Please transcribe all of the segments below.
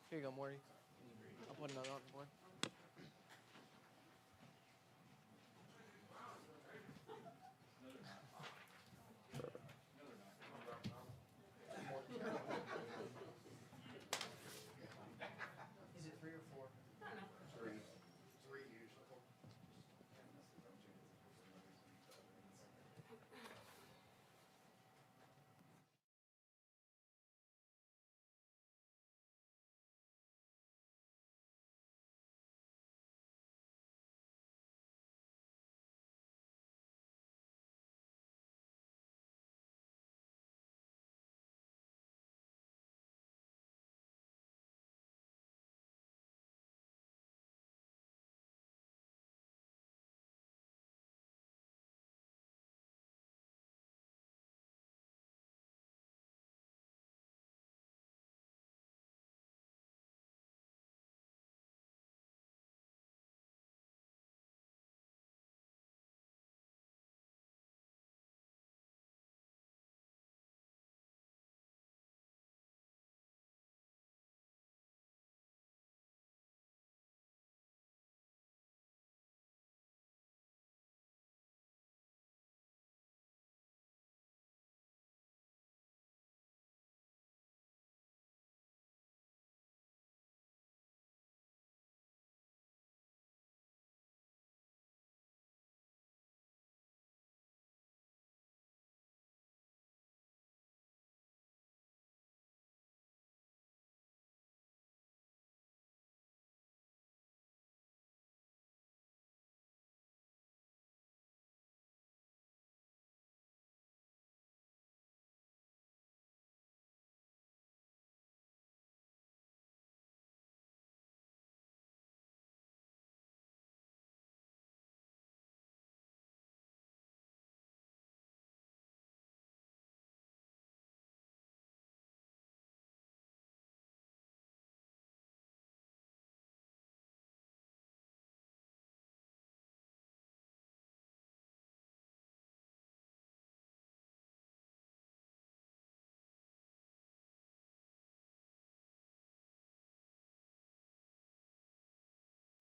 Here you go, Morty. I'll put another on the board. Is it 3 or 4? I don't know. 3. 3 usually.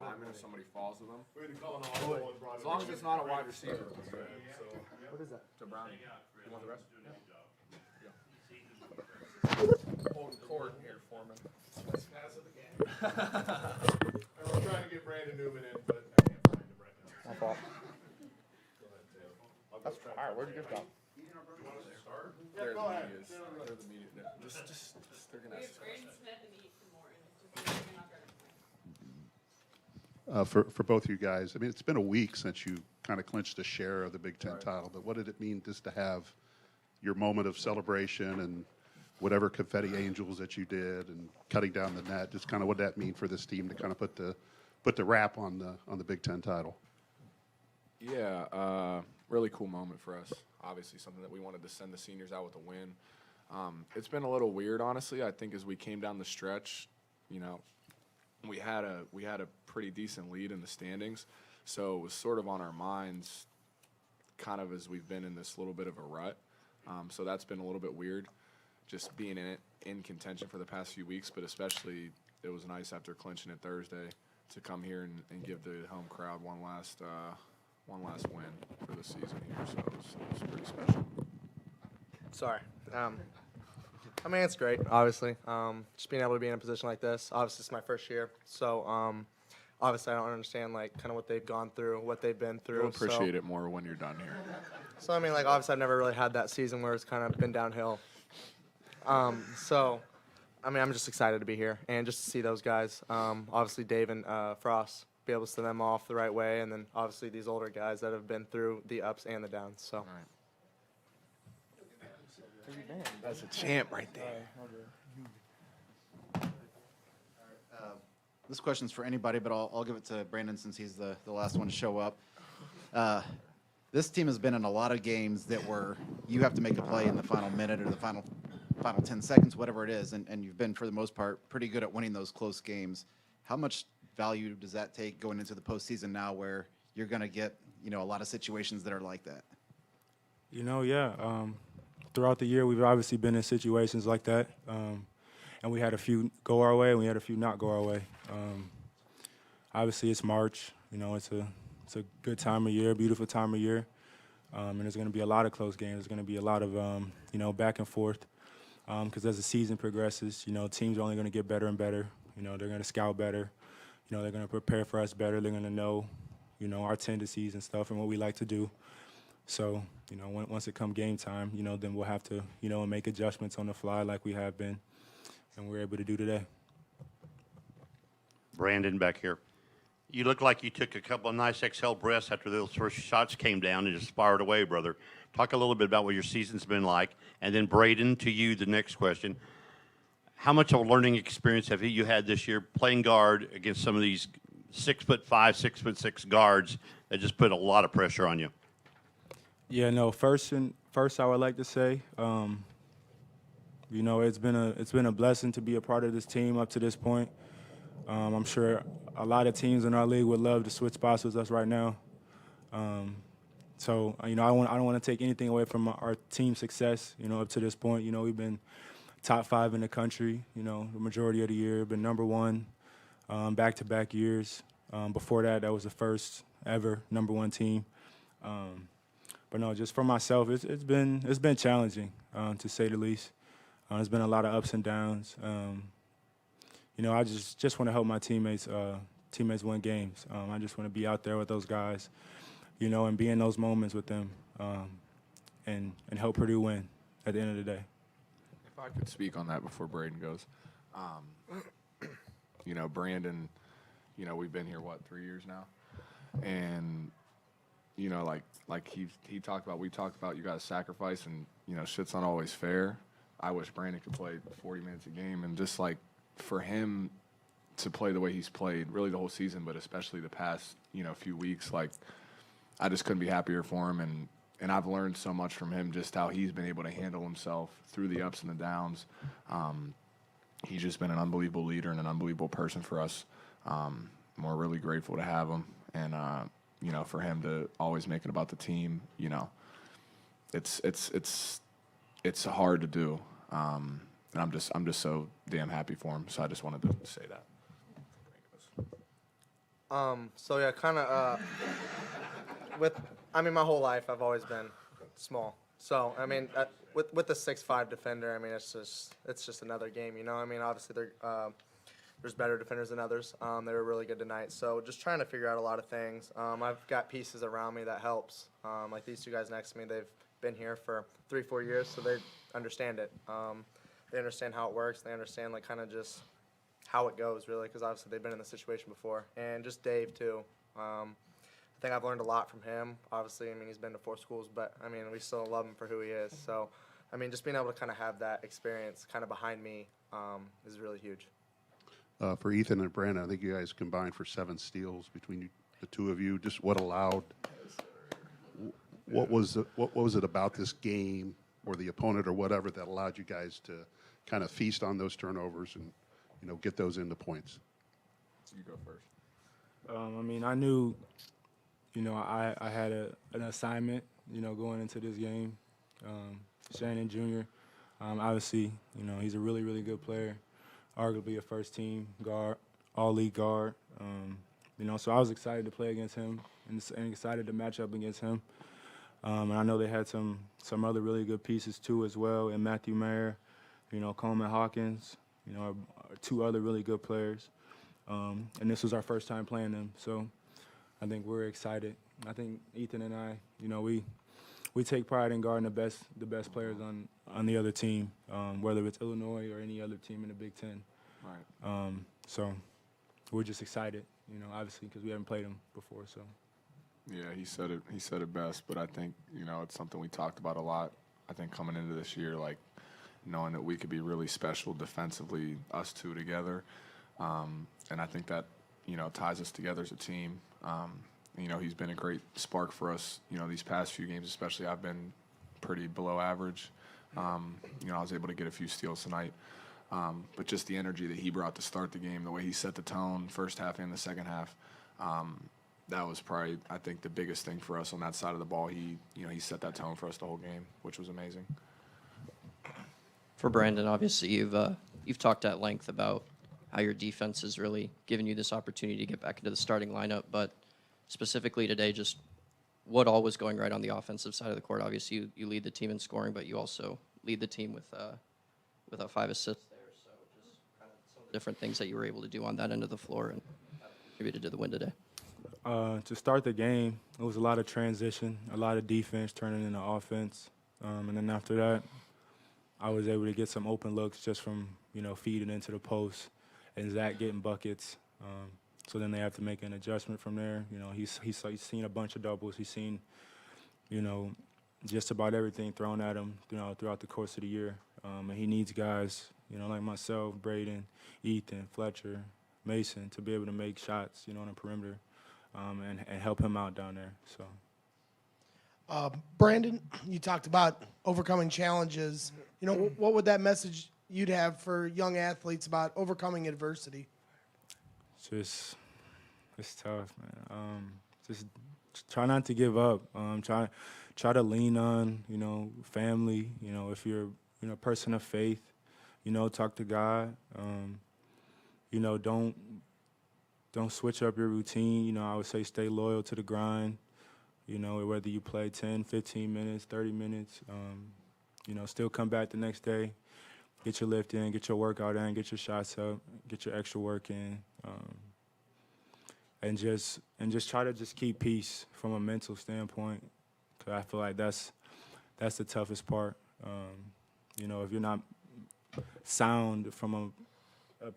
If somebody falls with them. As long as it's not a wide receiver. What is that? To Brown. You want the rest? Yeah. Holding court here for me. Let's pass it again. I'm trying to get Brandon Newman in, but I can't find him right now. My fault. Go ahead, Taylor. That's all right. Where'd you get that? You want us to start? They're go the ahead. medias. They're the media. Just they're gonna. We have Braden Smith and Ethan Morton. Just you're not going to For both you guys, I mean, it's been a week since you kind of clinched a share of the Big Ten title, but what did it mean just to have your moment of celebration and whatever confetti angels that you did and cutting down the net? Just kind of what did that mean for this team to kind of put the wrap on the Big Ten title? Yeah, really cool moment for us. Obviously, something that we wanted to send the seniors out with a win. It's been a little weird, honestly. I think as we came down the stretch, you know, we had a pretty decent lead in the standings, so it was sort of on our minds, kind of as we've been in this little bit of a rut. So that's been a little bit weird, just being in contention for the past few weeks. But especially, it was nice after clinching it Thursday to come here and give the home crowd one last win for the season here. So it was pretty special. Sorry. I mean, it's great, obviously. Just being able to be in a position like this. Obviously, it's my first year. So, obviously, I don't understand, like, kind of what they've gone through, what they've been through. You'll appreciate it more when you're done here. So, I mean, like, obviously, I've never really had that season where it's kind of been downhill. So, I mean, I'm just excited to be here and just to see those guys. Obviously, Dave and Frost, be able to send them off the right way, and then, obviously, these older guys that have been through the ups and the downs. So. All right. That's a champ right there. This question's for anybody, but I'll give it to Brandon since he's the last one to show up. This team has been in a lot of games that were you have to make a play in the final minute or the final 10 seconds, whatever it is, and you've been, for the most part, pretty good at winning those close games. How much value does that take going into the postseason now where you're going to get, a lot of situations that are like that? Yeah. Throughout the year, we've obviously been in situations like that. And and we had a few go our way and we had a few not go our way. Obviously, it's March. You know, it's a good time of year, beautiful time of year, and there's going to be a lot of close games. There's going to be a lot of you know, back and forth, because as the season progresses, you know, teams are only going to get better and better. You know, they're going to scout better. You know, they're going to prepare for us better. They're going to know, you know, our tendencies and stuff and what we like to do. So, you know, once it come game time, you know, then we'll have to, you know, make adjustments on the fly like we have been, and we're able to do today. Brandon back here. You look like you took a couple of nice exhale breaths after those first shots came down and just fired away, brother. Talk a little bit about what your season's been like. And then, Braden, to you, the next question. How much of a learning experience have you had this year playing guard against some of these 6'5", 6'6" guards that just put a lot of pressure on you? Yeah, no. First, I would like to say, you know, it's been a blessing to be a part of this team up to this point. I'm sure a lot of teams in our league would love to switch spots with us right now. So, you know, I don't want to take anything away from our team success. You know, up to this point, you know, we've been top 5 in the country. You know, the majority of the year, been number 1, back-to-back years. Before that, that was the first ever number 1 team. But no, just for myself, it's been challenging, to say the least. There's been a lot of ups and downs. You know, I just want to help my teammates win games. I just want to be out there with those guys, you know, and be in those moments with them, and help Purdue win at the end of the day. If I could speak on that before Braden goes. You know, Brandon, you know, we've been here, 3 years now? And, you know, like he talked about, we talked about, you guys sacrifice, and, you know, shit's not always fair. I wish Brandon could play 40 minutes a game, and just like for him to play the way he's played really the whole season, but especially the past, you know, few weeks, like I just couldn't be happier for him. And I've learned so much from him, just how he's been able to handle himself through the ups and the downs. He's just been an unbelievable leader and an unbelievable person for us. We're really grateful to have him. And, you know, for him to always make it about the team, you know, it's hard to do. And I'm just so damn happy for him. So I just wanted to say that. So yeah, kind of my whole life I've always been small. So I mean, with the 6'5" defender, I mean it's just another game, you know. I mean, obviously there's better defenders than others. They were really good tonight. So just trying to figure out a lot of things. I've got pieces around me that helps. Like these 2 guys next to me, they've been here for 3-4 years, so they understand it. They understand how it works. They understand like kind of just how it goes, really, because obviously they've been in the situation before. And just Dave too. I think I've learned a lot from him. Obviously, I mean, he's been to 4 schools, but I mean, we still love him for who he is. So, I mean, just being able to kind of have that experience kind of behind me is really huge. For Ethan and Brandon, I think you guys combined for 7 steals between the 2 of you. Just what was it about this game or the opponent or whatever that allowed you guys to kind of feast on those turnovers and, you know, get those into points? You go first. I mean, I knew, you know, I had an assignment, you know, going into this game. Shannon Jr., obviously, you know, he's a really, really good player, arguably a first-team guard, all-league guard. You know, so I was excited to play against him and excited to match up against him. And I know they had some other really good pieces too as well, and Matthew Mayer, you know, Coleman Hawkins, you know, are 2 other really good players. And this was our first time playing them, so I think we're excited. I think Ethan and I, you know, we take pride in guarding the best players on the other team, whether it's Illinois or any other team in the Big Ten. Right. So we're just excited, you know, obviously because we haven't played them before. So. Yeah, he said it best, but I think, you know, it's something we talked about a lot. I think coming into this year, like knowing that we could be really special defensively, us 2 together, and I think that, you know, ties us together as a team. You know, he's been a great spark for us, you know, these past few games especially. I've been pretty below average. You know, I was able to get a few steals tonight. But just the energy that he brought to start the game, the way he set the tone first half and the second half, that was probably, I think, the biggest thing for us on that side of the ball. He set that tone for us the whole game, which was amazing. For Brandon, obviously you've you've talked at length about how your defense has really given you this opportunity to get back into the starting lineup, but specifically today, just what all was going right on the offensive side of the court? Obviously, you lead the team in scoring, but you also lead the team with 5 assists there. So just kind of some of the different things that you were able to do on that end of the floor and contributed to the win today. To start the game, it was a lot of transition, a lot of defense turning into offense. And then after that, I was able to get some open looks just from, feeding into the post and Zach getting buckets. So then they have to make an adjustment from there. He's seen a bunch of doubles. He's seen, just about everything thrown at him, throughout the course of the year. And he needs guys, like myself, Braden, Ethan, Fletcher, Mason, to be able to make shots, on the perimeter and help him out down there. So. Brandon, you talked about overcoming challenges. What would that message you'd have for young athletes about overcoming adversity? It's tough, man. Just try not to give up. Try to lean on, family. If you're, a person of faith, talk to God. Don't switch up your routine. I would say stay loyal to the grind. Whether you play 10, 15 minutes, 30 minutes, still come back the next day, get your lift in, get your workout in, get your shots up, get your extra work in, and just try to just keep peace from a mental standpoint, because I feel like that's the toughest part. If you're not sound from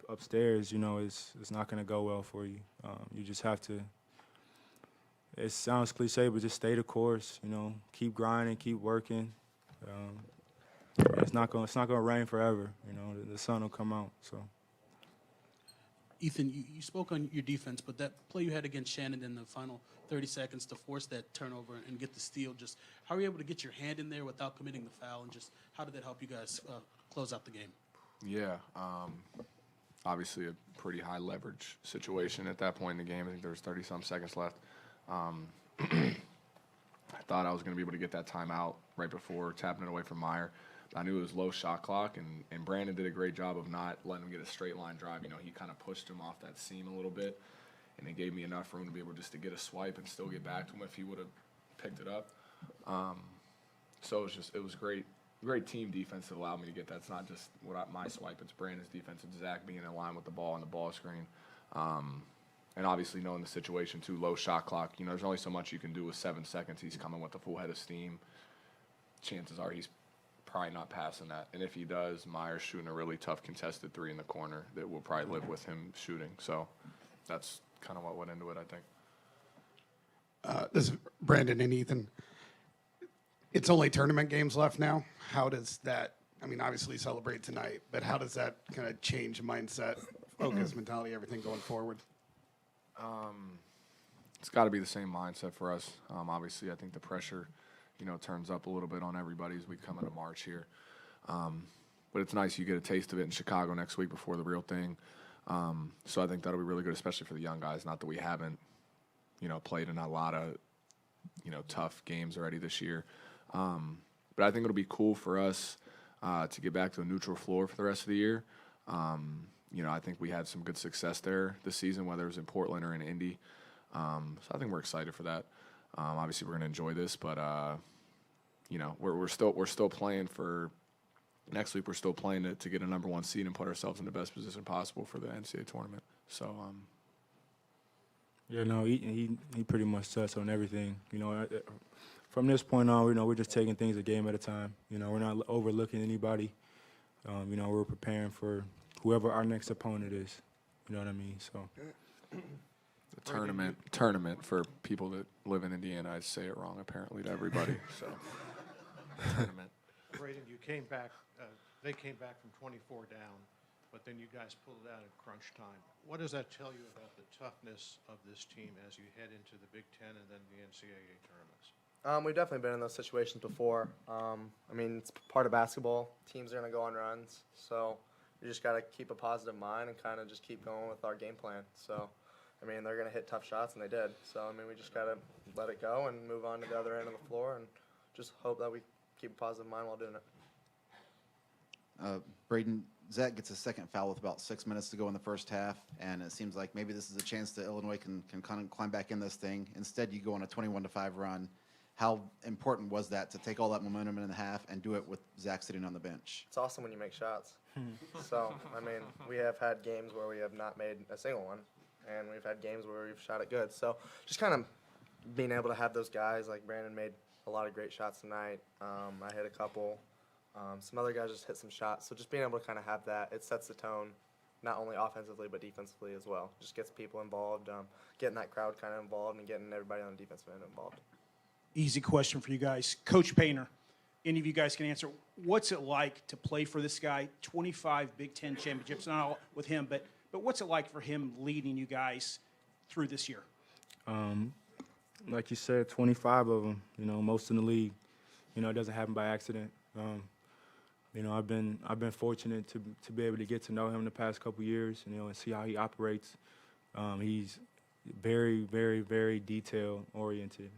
upstairs, it's not going to go well for you. You just have to. It sounds cliche, but just stay the course. Keep grinding, keep working. It's not gonna rain forever. The sun will come out. So. Ethan, you spoke on your defense, but that play you had against Shannon in the final 30 seconds to force that turnover and get the steal, just how were you able to get your hand in there without committing the foul, and just how did that help you guys close out the game? Yeah, obviously a pretty high leverage situation at that point in the game. I think there was 30-some seconds left. I thought I was going to be able to get that timeout right before tapping it away from Meyer. I knew it was low shot clock, and Brandon did a great job of not letting him get a straight line drive. He kind of pushed him off that seam a little bit, and it gave me enough room to be able just to get a swipe and still get back to him if he would have picked it up. So it was great team defense that allowed me to get that. It's not just my swipe, it's Brandon's defense and Zach being in line with the ball on the ball screen. And obviously knowing the situation too, low shot clock, there's only so much you can do with 7 seconds. He's coming with a full head of steam. Chances are he's probably not passing that. And if he does, Meyer's shooting a really tough contested 3 in the corner that will probably live with him shooting. So that's kind of what went into it, I think. This is Brandon and Ethan. It's only tournament games left now. How does that, obviously celebrate tonight, but how does that kind of change mindset, focus, mentality, everything going forward? It's got to be the same mindset for us. Obviously, I think the pressure, turns up a little bit on everybody as we come into March here. But it's nice you get a taste of it in Chicago next week before the real thing. So I think that'll be really good, especially for the young guys. Not that we haven't, played in a lot of, tough games already this year. But I think it'll be cool for us to get back to a neutral floor for the rest of the year. I think we had some good success there this season, whether it was in Portland or in Indy. So I think we're excited for that. Obviously, we're going to enjoy this, but we're still playing for next week. We're still playing to get a number 1 seed and put ourselves in the best position possible for the NCAA tournament. So. He pretty much touched on everything. From this point on, we're just taking things a game at a time. We're not overlooking anybody. We're preparing for whoever our next opponent is. You know what I mean? So. The tournament for people that live in Indiana. I say it wrong apparently to everybody. So. Tournament. Braden, you came back. They came back from 24 down, but then you guys pulled it out in crunch time. What does that tell you about the toughness of this team as you head into the Big Ten and then the NCAA tournaments? We've definitely been in those situations before. It's part of basketball. Teams are going to go on runs, so you just got to keep a positive mind and kind of just keep going with our game plan. So, they're going to hit tough shots, and they did. So, we just got to let it go and move on to the other end of the floor and just hope that we keep a positive mind while doing it. Braden, Zach gets a second foul with about 6 minutes to go in the first half, and it seems like maybe this is a chance that Illinois can kind of climb back in this thing. Instead, you go on a 21-5 run. How important was that to take all that momentum in the half and do it with Zach sitting on the bench? It's awesome when you make shots. So, I mean, we have had games where we have not made a single one, and we've had games where we've shot it good. So, just kind of being able to have those guys, like Brandon made a lot of great shots tonight. I hit a couple. Some other guys just hit some shots. So, just being able to kind of have that, it sets the tone, not only offensively but defensively as well. Just gets people involved, getting that crowd kind of involved, and getting everybody on the defensive end involved. Easy question for you guys. Coach Painter, any of you guys can answer. What's it like to play for this guy? 25 Big Ten championships, not all with him, but what's it like for him leading you guys through this year? Like you said, 25 of them, most in the league. It doesn't happen by accident. I've been fortunate to be able to get to know him the past couple years, and see how he operates. He's very, very, very detail oriented.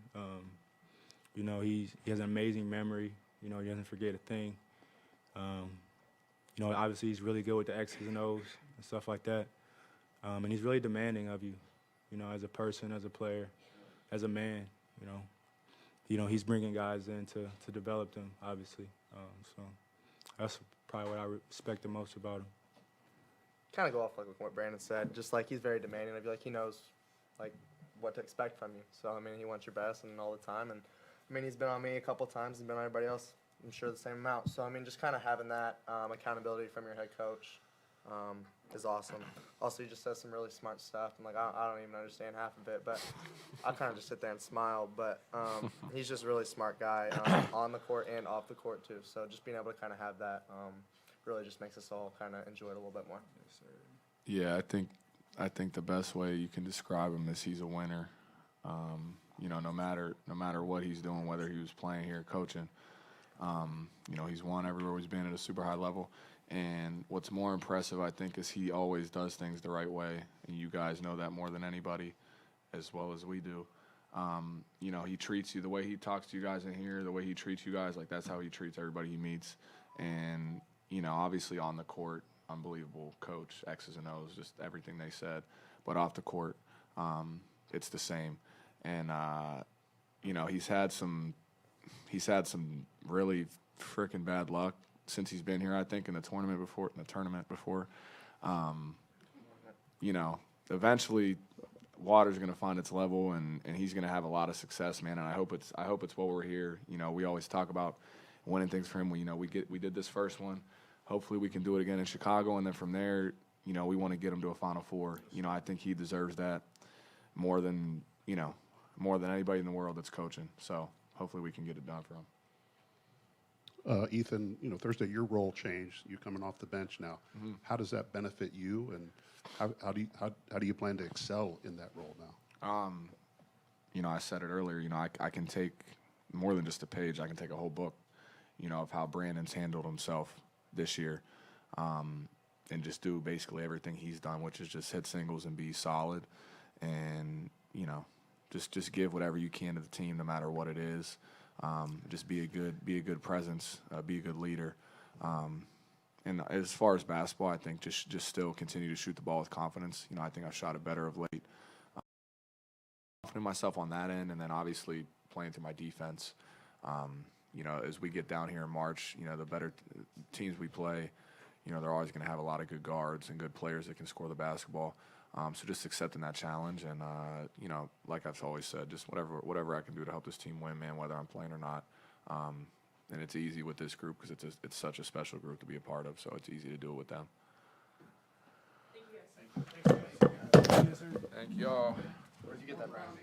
He has an amazing memory. He doesn't forget a thing. Obviously he's really good with the X's and O's and stuff like that. And he's really demanding of you, as a person, as a player, as a man. He's bringing guys in to develop them, obviously. So that's probably what I respect the most about him. Kind of go off like what Brandon said. Just like he's very demanding of you. Like he knows, like what to expect from you. So I mean, he wants your best and all the time. And I mean, he's been on me a couple times. He's been on everybody else, I'm sure, the same amount. So, I mean, just kind of having that accountability from your head coach is awesome. Also, he just says some really smart stuff. And, I don't even understand half of it, but I kind of just sit there and smile. But he's just a really smart guy on the court and off the court, too. So, just being able to kind of have that really just makes us all kind of enjoy it a little bit more. Yeah, I think the best way you can describe him is he's a winner. No matter what he's doing, whether he was playing here, coaching, he's won everywhere he's been at a super high level. And what's more impressive, I think, is he always does things the right way. And you guys know that more than anybody, as well as we do. He treats you the way he talks to you guys in here, the way he treats you guys, like that's how he treats everybody he meets. And, obviously on the court, unbelievable coach, X's and O's, just everything they said. But off the court, it's the same. And he's had some really freaking bad luck since he's been here. I think in the tournament before. Eventually, water's going to find its level, and he's going to have a lot of success, man. And I hope it's while we're here. We always talk about winning things for him. We did this first one. Hopefully, we can do it again in Chicago, and then from there, we want to get him to a Final Four. I think he deserves that more than anybody in the world that's coaching. So hopefully we can get it done for him. Ethan, Thursday your role changed. You're coming off the bench now. Mm-hmm. How does that benefit you, and how do you plan to excel in that role now? I said it earlier. I can take more than just a page. I can take a whole book, of how Brandon's handled himself this year, and just do basically everything he's done, which is just hit singles and be solid, and just give whatever you can to the team, no matter what it is. Just be a good presence, be a good leader. And as far as basketball, I think just still continue to shoot the ball with confidence. I think I've shot it better of late. Confident myself on that end, and then obviously playing through my defense. As we get down here in March, the better teams we play, they're always going to have a lot of good guards and good players that can score the basketball. So just accepting that challenge, and like I've always said, just whatever I can do to help this team win, man, whether I'm playing or not. And it's easy with this group because it's such a special group to be a part of. So it's easy to do it with them. Thank you guys. Thank y'all. Where'd you get that, Brandon?